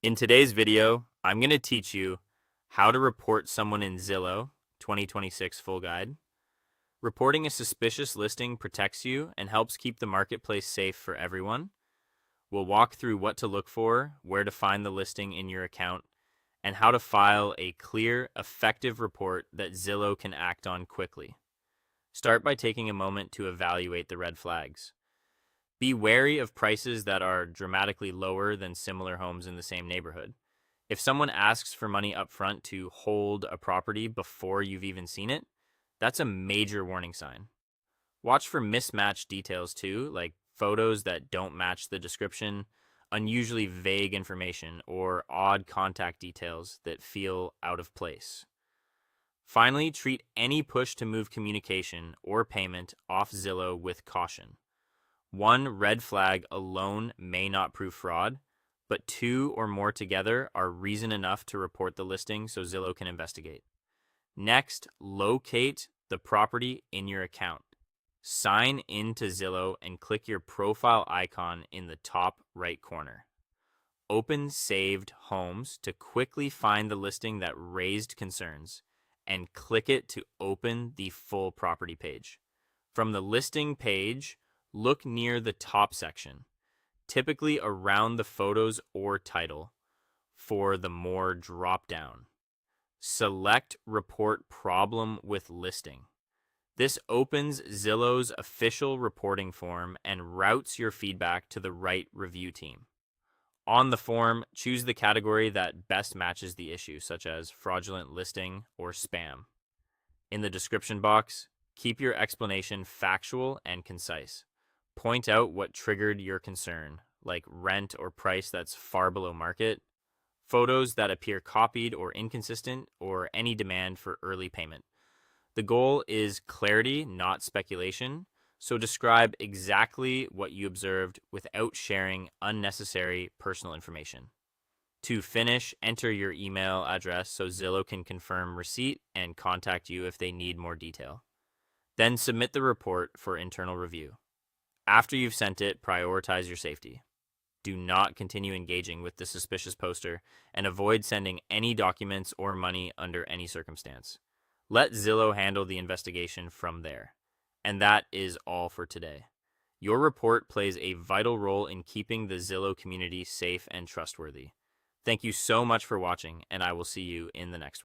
In today's video, I'm going to teach you how to report someone in Zillow 2026 full guide. Reporting a suspicious listing protects you and helps keep the marketplace safe for everyone. We'll walk through what to look for, where to find the listing in your account, and how to file a clear, effective report that Zillow can act on quickly. Start by taking a moment to evaluate the red flags. Be wary of prices that are dramatically lower than similar homes in the same neighborhood. If someone asks for money upfront to hold a property before you've even seen it, that's a major warning sign. Watch for mismatched details too, like photos that don't match the description, unusually vague information, or odd contact details that feel out of place. Finally, treat any push to move communication or payment off Zillow with caution. One red flag alone may not prove fraud, but two or more together are reason enough to report the listing so Zillow can investigate. Next, locate the property in your account. Sign into Zillow and click your profile icon in the top right corner. Open Saved Homes to quickly find the listing that raised concerns and click it to open the full property page. From the listing page, look near the top section, typically around the photos or title, for the More drop-down. Select Report Problem with Listing. This opens Zillow's official reporting form and routes your feedback to the right review team. On the form, choose the category that best matches the issue, such as fraudulent listing or spam. In the description box, keep your explanation factual and concise. Point out what triggered your concern, like rent or price that's far below market, photos that appear copied or inconsistent, or any demand for early payment. The goal is clarity, not speculation, so describe exactly what you observed without sharing unnecessary personal information. To finish, enter your email address so Zillow can confirm receipt and contact you if they need more detail. Then submit the report for internal review. After you've sent it, prioritize your safety. Do not continue engaging with the suspicious poster and avoid sending any documents or money under any circumstance. Let Zillow handle the investigation from there. And that is all for today. Your report plays a vital role in keeping the Zillow community safe and trustworthy. Thank you so much for watching, and I will see you in the next one.